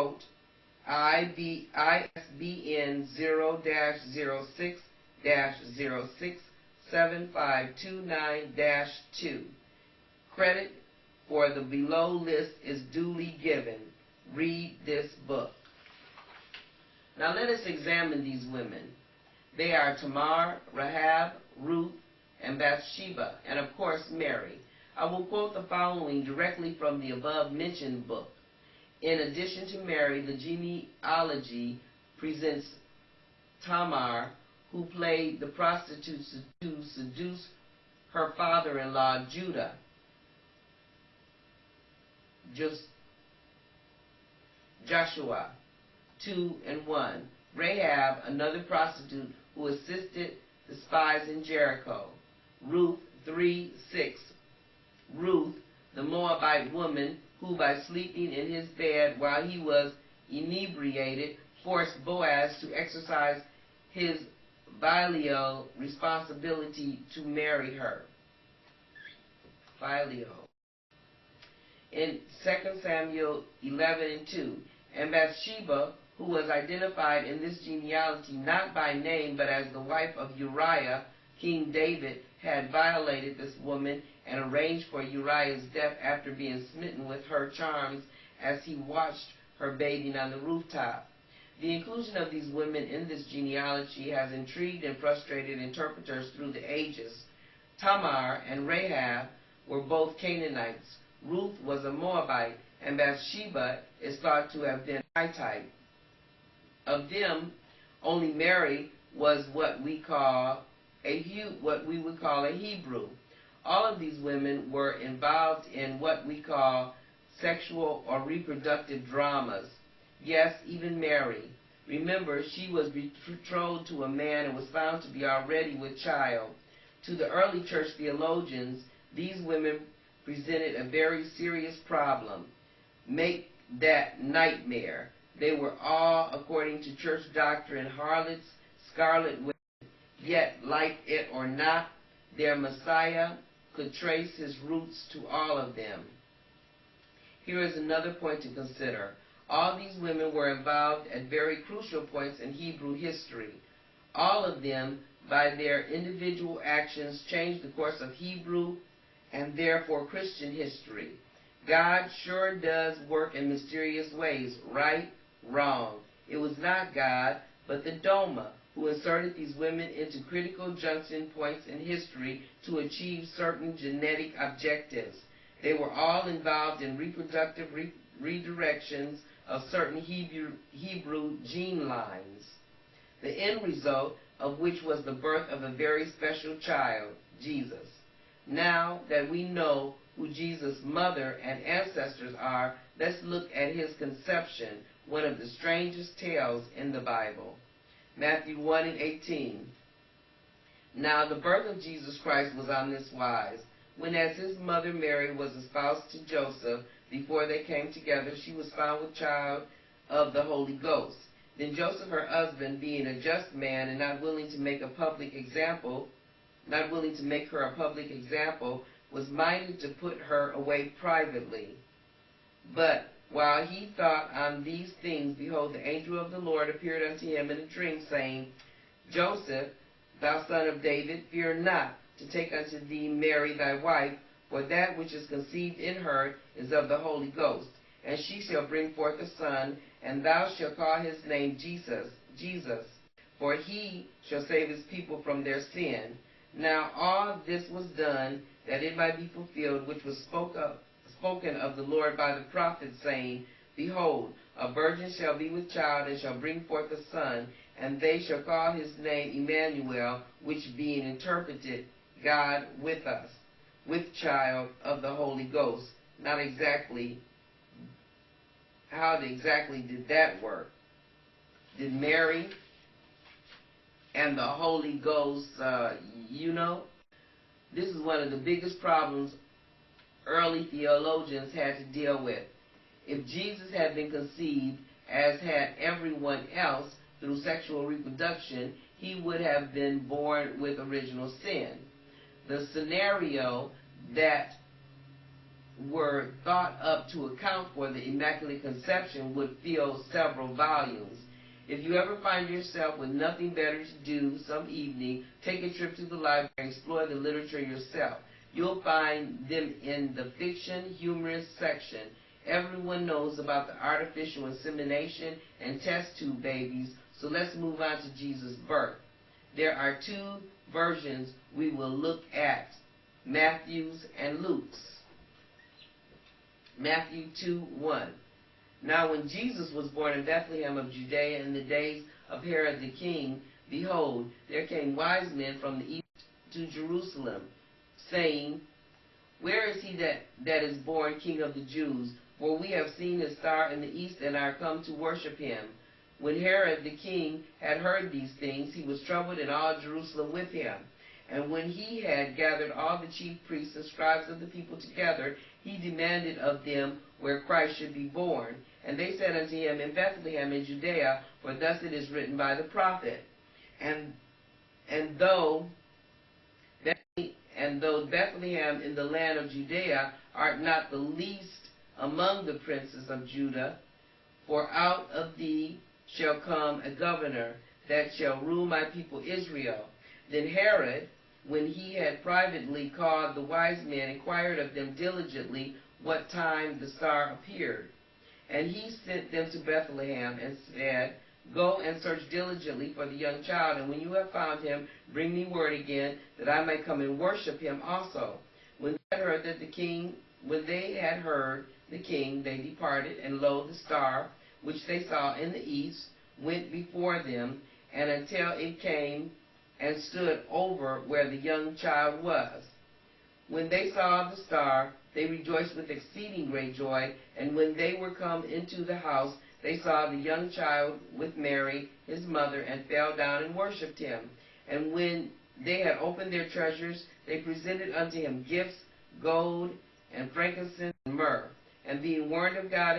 quote, ISBN 0-06-067529-2. Credit for the below list is duly given. Read this book. Now let us examine these women. They are Tamar, Rahab, Ruth, and Bathsheba, and of course Mary. I will quote the following directly from the above-mentioned book. In addition to Mary, the genealogy presents Tamar, who played the prostitute to seduce her father-in-law Judah. Joshua 2 and 1. Rahab, another prostitute who assisted the spies in Jericho. Ruth 3:6. Ruth, the Moabite woman, who by sleeping in his bed while he was inebriated, forced Boaz to exercise his filial responsibility to marry her. Filial. In 2 Samuel 11:2, and Bathsheba, who was identified in this genealogy not by name but as the wife of Uriah, King David had violated this woman and arranged for Uriah's death after being smitten with her charms as he watched her bathing on the rooftop. The inclusion of these women in this genealogy has intrigued and frustrated interpreters through the ages. Tamar and Rahab were both Canaanites. Ruth was a Moabite, and Bathsheba is thought to have been a Hittite. Of them, only Mary was what we would call a Hebrew. All of these women were involved in what we call sexual or reproductive dramas. Yes, even Mary. Remember, she was betrothed to a man and was found to be already with child. To the early church theologians, these women presented a very serious problem. Make that nightmare. They were all, according to church doctrine, harlots, scarlet women. Yet, like it or not, their Messiah could trace his roots to all of them. Here is another point to consider. All these women were involved at very crucial points in Hebrew history. All of them, by their individual actions, changed the course of Hebrew and therefore Christian history. God sure does work in mysterious ways, right? Wrong. It was not God, but the Doma, who inserted these women into critical junction points in history to achieve certain genetic objectives. They were all involved in reproductive redirections of certain Hebrew gene lines, the end result of which was the birth of a very special child, Jesus. Now that we know who Jesus' mother and ancestors are, let's look at his conception, one of the strangest tales in the Bible. Matthew 1:18. Now the birth of Jesus Christ was on this wise. When as his mother Mary was espoused to Joseph, before they came together, she was found with child of the Holy Ghost. Then Joseph, her husband, being a just man and not willing to make her a public example, was minded to put her away privately. But while he thought on these things, behold, the angel of the Lord appeared unto him in a dream, saying, Joseph, thou son of David, fear not to take unto thee Mary thy wife, for that which is conceived in her is of the Holy Ghost. And she shall bring forth a son, and thou shalt call his name Jesus, for he shall save his people from their sin. Now all this was done, that it might be fulfilled, which was spoken of the Lord by the prophet, saying, Behold, a virgin shall be with child, and shall bring forth a son, and they shall call his name Emmanuel, which being interpreted, God with us, with child of the Holy Ghost. Not exactly, how exactly did that work? Did Mary and the Holy Ghost, This is one of the biggest problems early theologians had to deal with. If Jesus had been conceived, as had everyone else, through sexual reproduction, he would have been born with original sin. The scenario that were thought up to account for the Immaculate Conception would fill several volumes. If you ever find yourself with nothing better to do some evening, take a trip to the library and explore the literature yourself. You'll find them in the fiction, humorous section. Everyone knows about the artificial insemination and test tube babies, so let's move on to Jesus' birth. There are two versions we will look at, Matthew's and Luke's. Matthew 2:1. Now when Jesus was born in Bethlehem of Judea in the days of Herod the king, behold, there came wise men from the east to Jerusalem, saying, Where is he that is born King of the Jews? For we have seen his star in the east and are come to worship him. When Herod the king had heard these things, he was troubled, and all Jerusalem with him. And when he had gathered all the chief priests and scribes of the people together, he demanded of them where Christ should be born. And they said unto him, In Bethlehem in Judea, for thus it is written by the prophet. And though Bethlehem in the land of Judea art not the least among the princes of Judah, for out of thee shall come a governor that shall rule my people Israel. Then Herod, when he had privately called the wise men, inquired of them diligently what time the star appeared. And he sent them to Bethlehem and said, Go and search diligently for the young child, and when you have found him, bring me word again, that I may come and worship him also. When they had heard the king, they departed, and lo, the star, which they saw in the east, went before them, and until it came and stood over where the young child was. When they saw the star, they rejoiced with exceeding great joy, and when they were come into the house, they saw the young child with Mary, his mother, and fell down and worshipped him. And when they had opened their treasures, they presented unto him gifts, gold, and frankincense, and myrrh. And being warned of God